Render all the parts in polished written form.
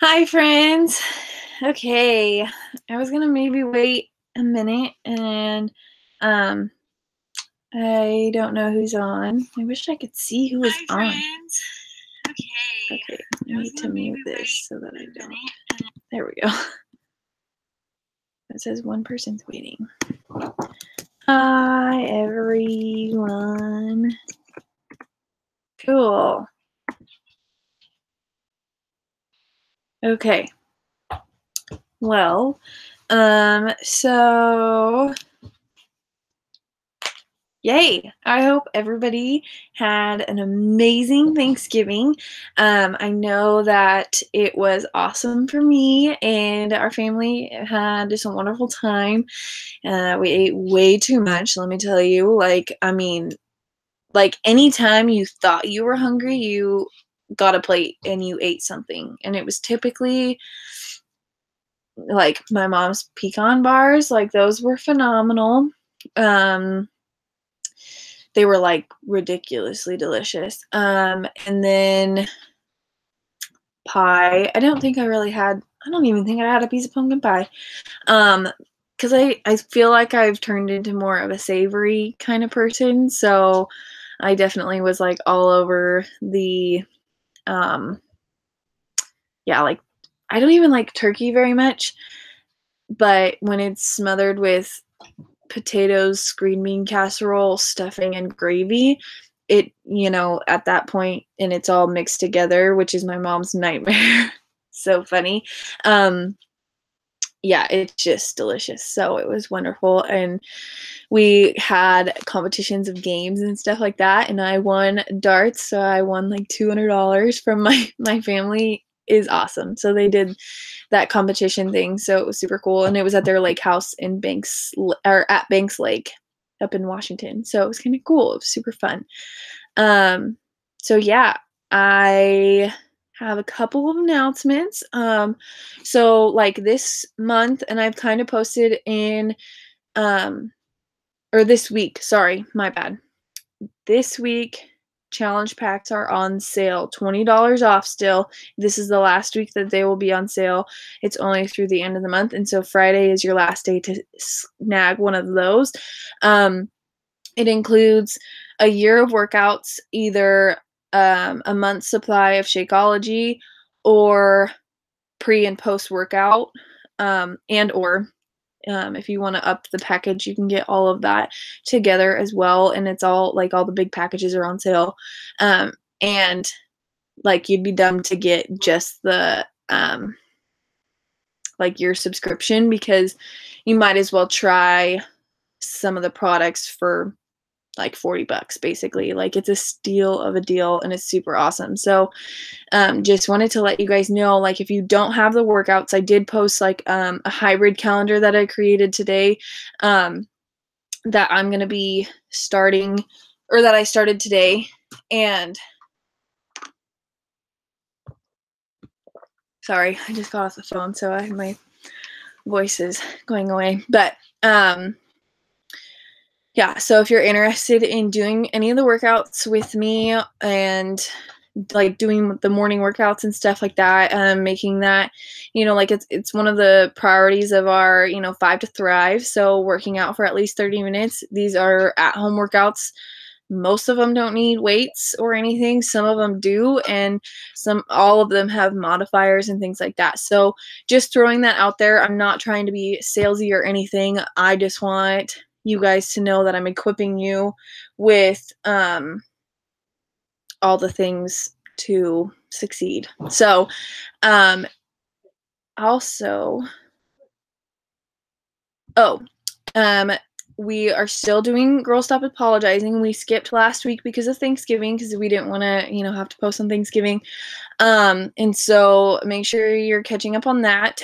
Hi, friends. Okay, I was gonna maybe wait a minute and um I don't know who's on. I wish I could see who was Hi, on. friends. Okay, I need to mute this so that I don't. There we go. It says one person's waiting. Hi, everyone. Cool. Okay. Well, so yay! I hope everybody had an amazing Thanksgiving. I know that it was awesome for me, and our family had just a wonderful time. We ate way too much, let me tell you. Like anytime you thought you were hungry, you got a plate and you ate something. And it was typically like my mom's pecan bars, like those were phenomenal. Um, They were, like, ridiculously delicious. And then pie. I don't even think I had a piece of pumpkin pie. Because I feel like I've turned into more of a savory kind of person, so I definitely was, like, all over the, um yeah, like, I don't even like turkey very much, but when it's smothered with potatoes, green bean casserole, stuffing, and gravy, at that point, and it's all mixed together, which is my mom's nightmare. So funny. Um, yeah, it's just delicious. So it was wonderful. And we had competitions of games and stuff like that. And I won darts. So I won like $200 from my family is awesome. So they did that competition thing. So it was super cool. And it was at their lake house in or at Banks Lake up in Washington. So it was kind of cool. It was super fun. Um, so yeah, I have a couple of announcements. So like this month, and I've kind of posted in, um, or this week, sorry, my bad. This week, challenge packs are on sale, $20 off still. This is the last week that they will be on sale. It's only through the end of the month, and so Friday is your last day to snag one of those. It includes a year of workouts, either a month's supply of Shakeology or pre and post workout, and or if you want to up the package, you can get all of that together as well. And it's all like all the big packages are on sale. And like you'd be dumb to get just the like your subscription, because you might as well try some of the products for like $40 basically. Like it's a steal of a deal and it's super awesome. So just wanted to let you guys know, like if you don't have the workouts, I did post like a hybrid calendar that I created today, that I'm going to be starting, or that I started today. And sorry, I just got off the phone, so my voice is going away. But yeah, so if you're interested in doing any of the workouts with me and like doing the morning workouts and stuff like that, making that, like it's one of the priorities of our, 5 to Thrive. So working out for at least 30 minutes. These are at-home workouts. Most of them don't need weights or anything. Some of them do, and all of them have modifiers and things like that. So just throwing that out there. I'm not trying to be salesy or anything. I just want you guys to know that I'm equipping you with all the things to succeed. So also, we are still doing Girl Stop Apologizing. We skipped last week because of Thanksgiving, because we didn't want to, have to post on Thanksgiving. And so make sure you're catching up on that.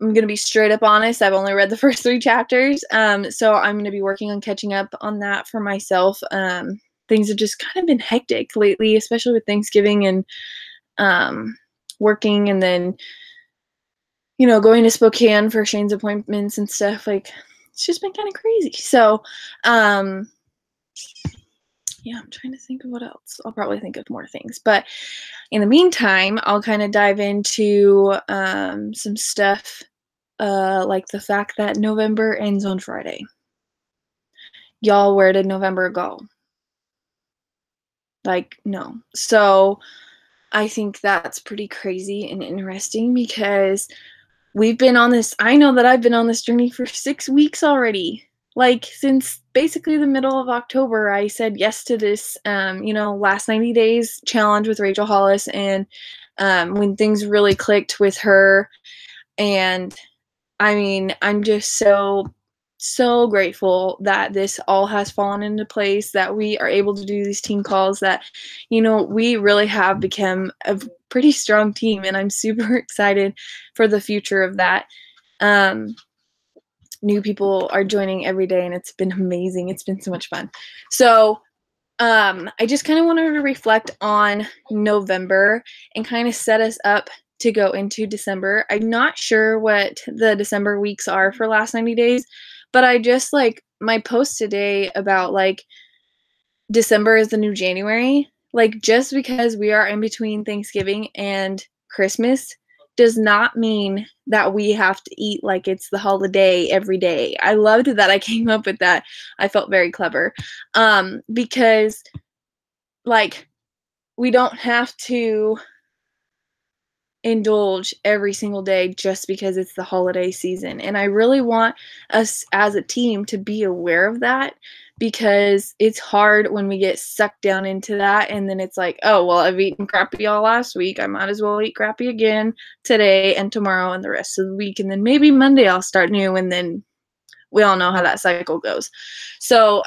I'm going to be straight up honest. I've only read the first 3 chapters. So I'm going to be working on catching up on that for myself. Things have just kind of been hectic lately, especially with Thanksgiving and working, and then, going to Spokane for Shane's appointments and stuff. Like, it's just been kind of crazy. So, Yeah, I'm trying to think of what else. I'll probably think of more things. But in the meantime, I'll kind of dive into some stuff like the fact that November ends on Friday. Y'all, where did November go? Like, no. So I think that's pretty crazy and interesting because we've been on this, I know that I've been on this journey for 6 weeks already. Like, since basically the middle of October, I said yes to this, last 90 days challenge with Rachel Hollis. And when things really clicked with her, and I mean, I'm just so grateful that this all has fallen into place, that we are able to do these team calls, that, we really have become a pretty strong team, and I'm super excited for the future of that. Um, New people are joining every day, and it's been amazing. It's been so much fun. So, I just kind of wanted to reflect on November and kind of set us up to go into December. I'm not sure what the December weeks are for last 90 days, but I just like my post today about like December is the new January. Like, just because we are in between Thanksgiving and Christmas does not mean that we have to eat like it's the holiday every day. I loved that I came up with that. I felt very clever. Because like we don't have to indulge every single day just because it's the holiday season. And I really want us as a team to be aware of that, because it's hard when we get sucked down into that, and then it's like, oh, well, I've eaten crappy all last week. I might as well eat crappy again today and tomorrow and the rest of the week. And then maybe Monday I'll start new, and then we all know how that cycle goes. So,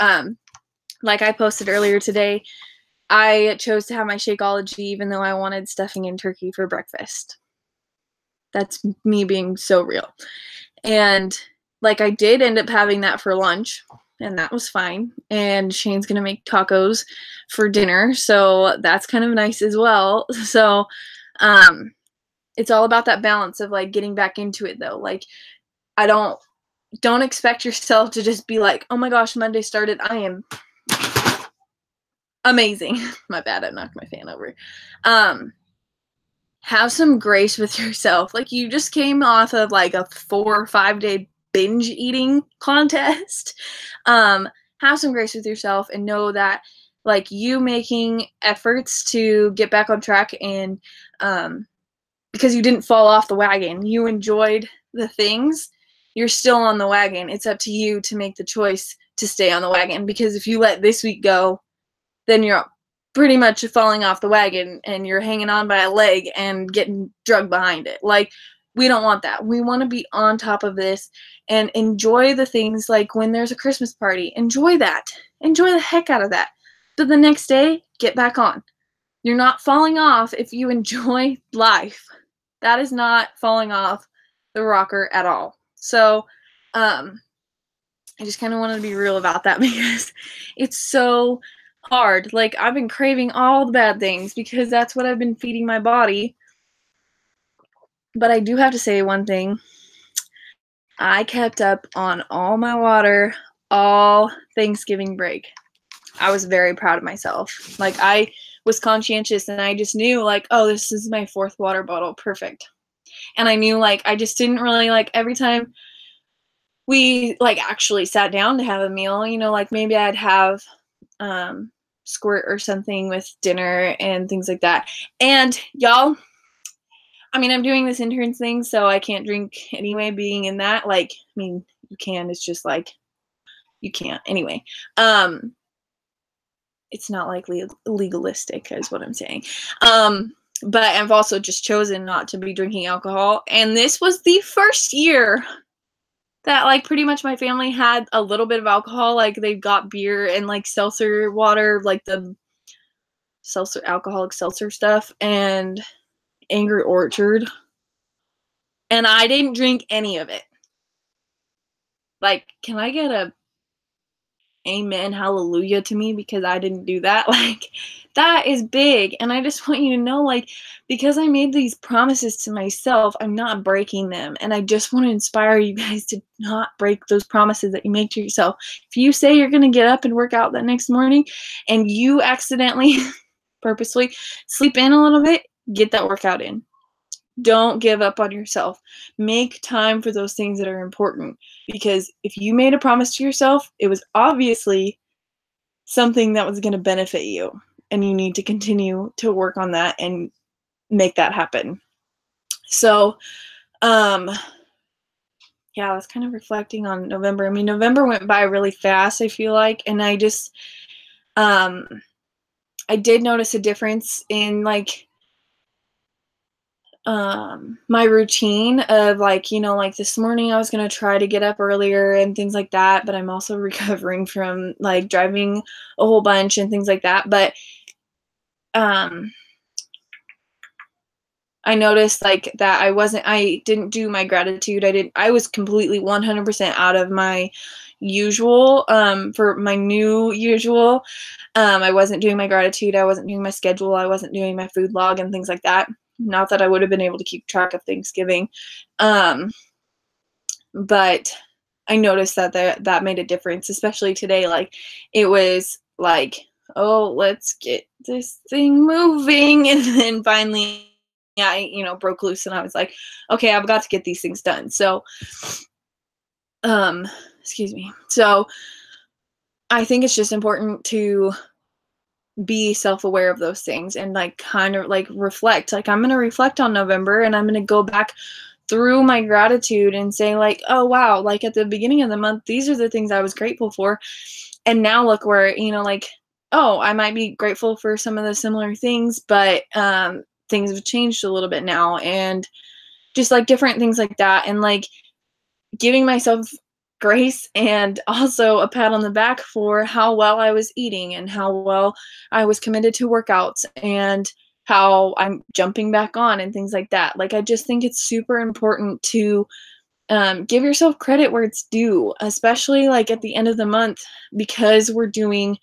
like I posted earlier today, I chose to have my Shakeology even though I wanted stuffing and turkey for breakfast. That's me being so real. And like I did end up having that for lunch, and that was fine. And Shane's going to make tacos for dinner, so that's kind of nice as well. So, it's all about that balance of like getting back into it though. Like, I don't expect yourself to just be like, "Oh my gosh, Monday started. I am amazing." My bad, I knocked my fan over. Have some grace with yourself. Like, you just came off of like a 4 or 5 day binge eating contest. Um, have some grace with yourself and know that like you making efforts to get back on track, and because you didn't fall off the wagon, you enjoyed the things, you're still on the wagon. It's up to you to make the choice to stay on the wagon, because if you let this week go, then you're pretty much falling off the wagon and you're hanging on by a leg and getting drugged behind it. Like, we don't want that. We want to be on top of this and enjoy the things. Like when there's a Christmas party, enjoy that. Enjoy the heck out of that. But the next day, get back on. You're not falling off if you enjoy life. That is not falling off the rocker at all. So, I just kind of wanted to be real about that because it's so hard. Like, I've been craving all the bad things because that's what I've been feeding my body. But I do have to say one thing. I kept up on all my water all Thanksgiving break. I was very proud of myself. Like, I was conscientious, and I just knew like, oh, this is my 4th water bottle. Perfect. And I knew like I just didn't really like every time we like actually sat down to have a meal, like maybe I'd have squirt or something with dinner and things like that. And y'all, I mean, I'm doing this interns thing, so I can't drink anyway being in that. Like, I mean, you can, it's just like you can't anyway. It's not like legalistic is what I'm saying. But I've also just chosen not to be drinking alcohol, and this was the first year that like pretty much my family had a little bit of alcohol. Like, they've got beer and like seltzer water, like the seltzer, alcoholic seltzer stuff, and Angry Orchard. And I didn't drink any of it. Like, can I get a amen, hallelujah to me because I didn't do that. Like, that is big. And I just want you to know, like, because I made these promises to myself, I'm not breaking them. And I just want to inspire you guys to not break those promises that you make to yourself. If you say you're going to get up and work out that next morning and you accidentally, purposely sleep in a little bit, get that workout in. Don't give up on yourself. Make time for those things that are important, because if you made a promise to yourself, it was obviously something that was going to benefit you, and you need to continue to work on that and make that happen. So, yeah, I was kind of reflecting on November. I mean, November went by really fast, I feel like, and I just, I did notice a difference in, like, my routine of, like, you know, like this morning I was going to try to get up earlier and things like that, but I'm also recovering from, like, driving a whole bunch and things like that. But I noticed, like, that I didn't do my gratitude. I was completely 100% out of my usual, for my new usual. I wasn't doing my gratitude. I wasn't doing my schedule. I wasn't doing my food log and things like that. Not that I would have been able to keep track of Thanksgiving. But I noticed that that made a difference, especially today. Like, it was like, oh, let's get this thing moving. And then finally, I, you know, broke loose and I was like, okay, I've got to get these things done. So, excuse me. So I think it's just important to be self-aware of those things and, like, kind of like reflect. Like, I'm going to reflect on November and I'm going to go back through my gratitude and say, like, oh wow, like at the beginning of the month, these are the things I was grateful for. And now look where, you know, like, oh, I might be grateful for some of the similar things, but things have changed a little bit now, and just like different things like that. And, like, giving myself grace and also a pat on the back for how well I was eating and how well I was committed to workouts and how I'm jumping back on and things like that. Like, I just think it's super important to give yourself credit where it's due, especially like at the end of the month, because we're doing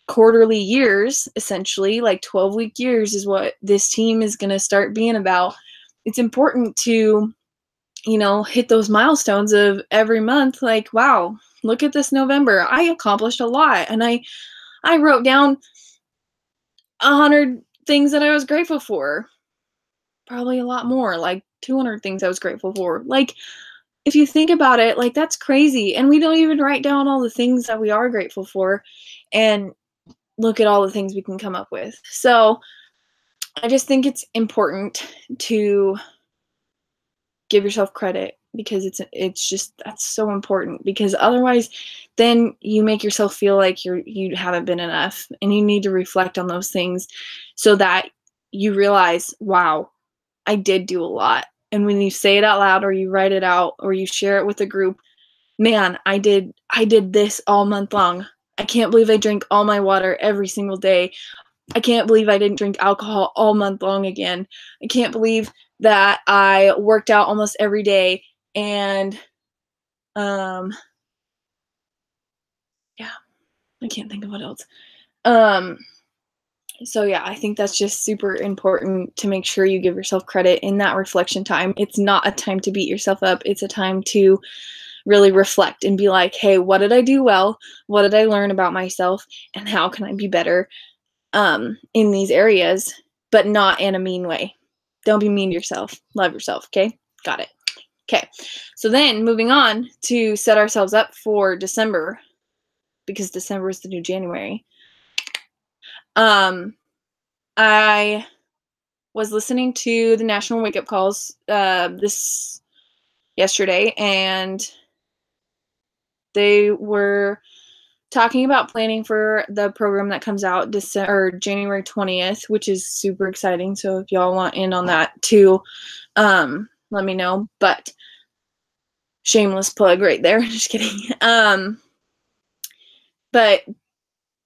quarterly years, essentially, like 12-week years is what this team is going to start being about. It's important to, you know, hit those milestones of every month. Like, wow, look at this November. I accomplished a lot. And I wrote down 100 things that I was grateful for. Probably a lot more, like 200 things I was grateful for. Like, if you think about it, like, that's crazy. And we don't even write down all the things that we are grateful for. And look at all the things we can come up with. So I just think it's important to give yourself credit, because it's just, that's so important, because otherwise then you make yourself feel like you haven't been enough, and you need to reflect on those things so that you realize, wow, I did do a lot. And when you say it out loud, or you write it out, or you share it with a group, man, I did this all month long. I can't believe I drank all my water every single day. I can't believe I didn't drink alcohol all month long again. I can't believe that I worked out almost every day. And yeah, I can't think of what else. So yeah, I think that's just super important to make sure you give yourself credit in that reflection time. It's not a time to beat yourself up. It's a time to really reflect and be like, hey, what did I do well? What did I learn about myself? And how can I be better in these areas, but not in a mean way. Don't be mean to yourself. Love yourself, okay? Got it. Okay, so then moving on to set ourselves up for December, because December is the new January. I was listening to the National Wake Up Calls this yesterday, and they were talking about planning for the program that comes out January 20th, which is super exciting. So if y'all want in on that too, let me know. But shameless plug right there. Just kidding. But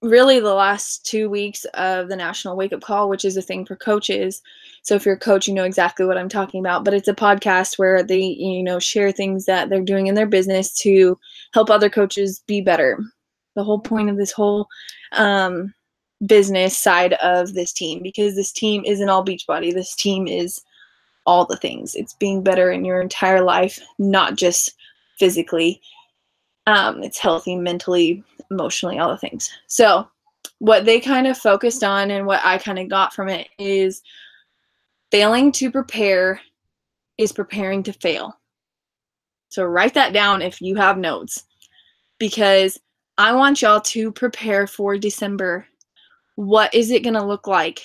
really the last 2 weeks of the National Wake Up Call, which is a thing for coaches. So if you're a coach, you know exactly what I'm talking about. But it's a podcast where they, you know, share things that they're doing in their business to help other coaches be better. the whole point of this whole business side of this team, because this team isn't all Beachbody. This team is all the things. It's being better in your entire life, not just physically. It's healthy mentally, emotionally, all the things. So what they kind of focused on and what I kind of got from it is failing to prepare is preparing to fail. So write that down if you have notes, because I want y'all to prepare for December. What is it going to look like?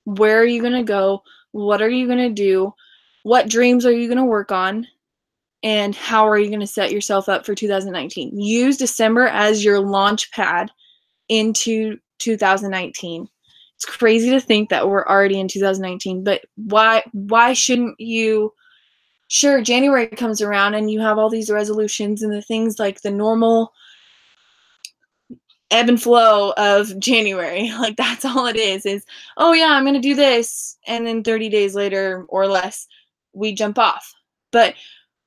Where are you going to go? What are you going to do? What dreams are you going to work on? And how are you going to set yourself up for 2019? Use December as your launch pad into 2019. It's crazy to think that we're already in 2019, but why shouldn't you? Sure, January comes around and you have all these resolutions and the things like the normal ebb and flow of January. Like, that's all it is, oh yeah, I'm going to do this. And then 30 days later or less, we jump off. But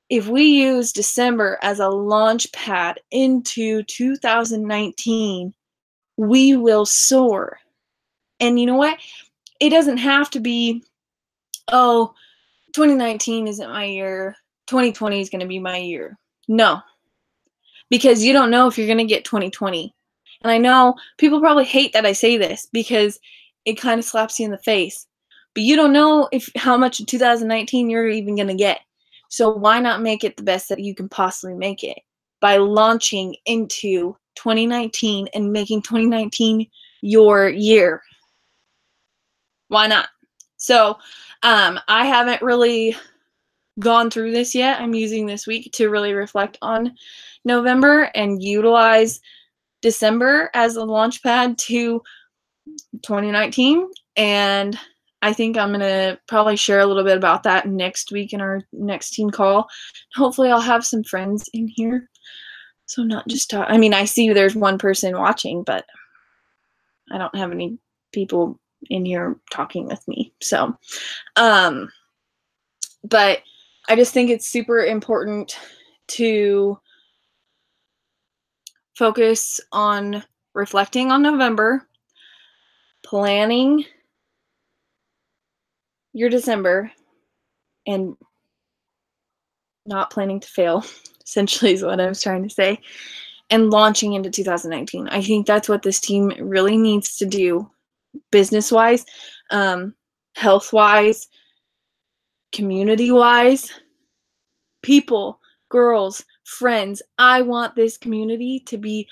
if we use December as a launch pad into 2019, we will soar. And you know what? It doesn't have to be, oh, 2019 isn't my year. 2020 is going to be my year. No, because you don't know if you're going to get 2020. And I know people probably hate that I say this because it kind of slaps you in the face. But you don't know how much of 2019 you're even going to get. So why not make it the best that you can possibly make it by launching into 2019 and making 2019 your year? Why not? So I haven't really gone through this yet. I'm using this week to really reflect on November and utilize December as a launch pad to 2019. And I think I'm going to probably share a little bit about that next week in our next team call. Hopefully I'll have some friends in here. So not just talk. I mean, I see there's one person watching, but I don't have any people in here talking with me. So, but I just think it's super important to focus on reflecting on November, planning your December, and not planning to fail, essentially is what I was trying to say, and launching into 2019. I think that's what this team really needs to do, business-wise, health-wise, community-wise, people, girls, friends. I want this community to be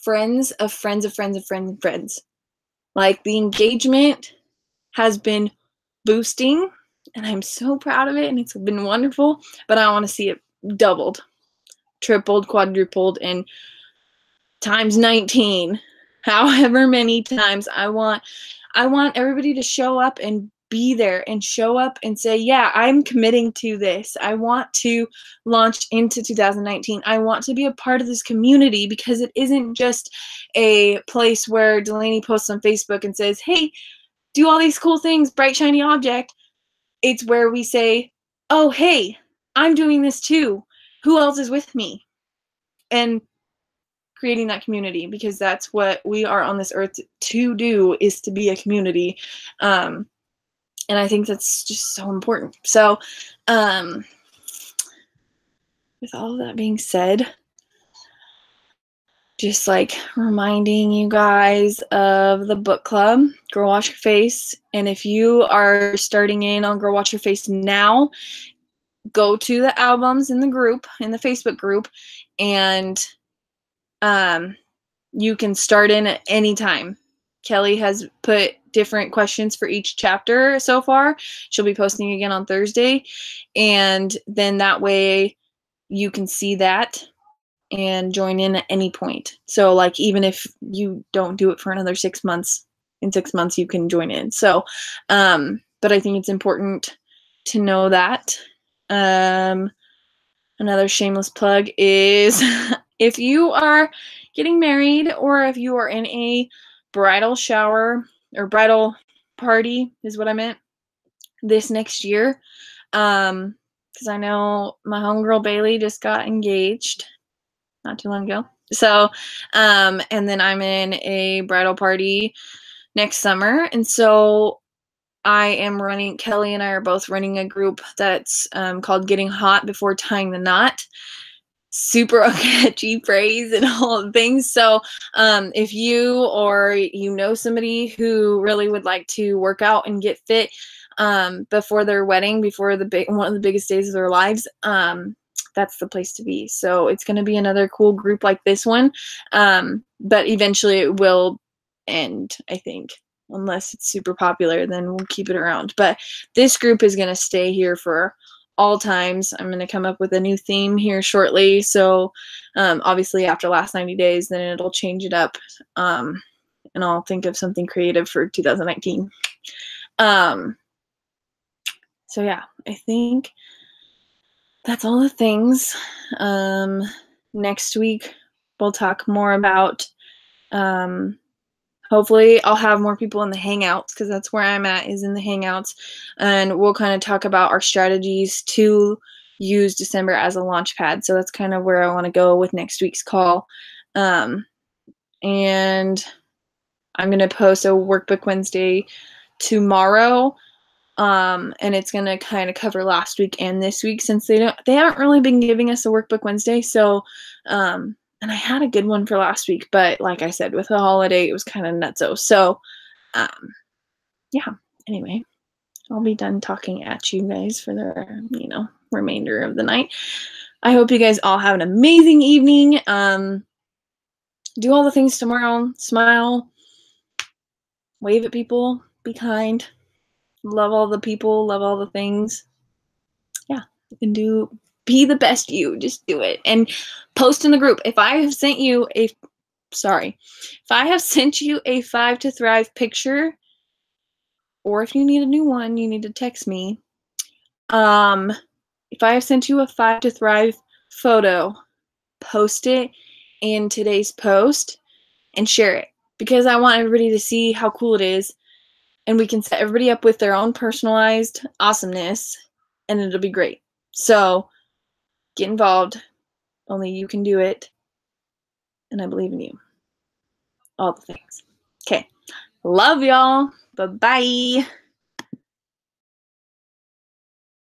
friends of friends of friends of friends of friends. Like, the engagement has been boosting, and I'm so proud of it, and it's been wonderful, but I want to see it doubled, tripled, quadrupled, and times 19, however many times. I want everybody to show up and be there and show up and say, yeah, I'm committing to this. I want to launch into 2019. I want to be a part of this community, because it isn't just a place where Delaney posts on Facebook and says, hey, do all these cool things, bright, shiny object. It's where we say, oh, hey, I'm doing this too. Who else is with me? And creating that community, because that's what we are on this earth to do, is to be a community. And I think that's just so important. So with all of that being said, just like reminding you guys of the book club, Girl Wash Your Face. And if you are starting in on Girl Wash Your Face now, go to the albums in the group, in the Facebook group, and you can start in at any time. Kelly has put different questions for each chapter so far. She'll be posting again on Thursday. And then that way you can see that and join in at any point. So like, even if you don't do it for another 6 months, in 6 months you can join in. So, but I think it's important to know that. Another shameless plug is if you are getting married, or if you are in a bridal shower or bridal party is what I meant, this next year, because I know my homegirl Bailey just got engaged not too long ago. So, and then I'm in a bridal party next summer. And so I am running, Kelly and I are both running a group that's called Getting Hot Before Tying the Knot. Super catchy phrase and all the things. So if you or you know somebody who really would like to work out and get fit before their wedding, before one of the biggest days of their lives, that's the place to be. So it's going to be another cool group like this one, but eventually it will end, I think. Unless it's super popular, then we'll keep it around. But this group is going to stay here for all times. I'm going to come up with a new theme here shortly. So obviously after the last 90 days, then it'll change it up. And I'll think of something creative for 2019. So yeah, I think that's all the things. Next week, we'll talk more about, hopefully I'll have more people in the Hangouts, because that's where I'm at, is in the Hangouts. And we'll kind of talk about our strategies to use December as a launch pad. So that's kind of where I want to go with next week's call. And I'm going to post a Workbook Wednesday tomorrow. And it's going to kind of cover last week and this week, since they haven't really been giving us a Workbook Wednesday. So, and I had a good one for last week, but like I said, with the holiday, it was kind of nutso. So, yeah, anyway, I'll be done talking at you guys for the, remainder of the night. I hope you guys all have an amazing evening. Do all the things tomorrow. Smile, wave at people, be kind, love all the people, love all the things. Yeah, and be the best you. Just do it. And post in the group. If I have sent you a 5 to Thrive picture, or if you need a new one, you need to text me. If I have sent you a 5 to Thrive photo, post it in today's post and share it, because I want everybody to see how cool it is, and we can set everybody up with their own personalized awesomeness, and it'll be great. So get involved. Only you can do it, and I believe in you. All the things. Okay. Love y'all. Bye-bye.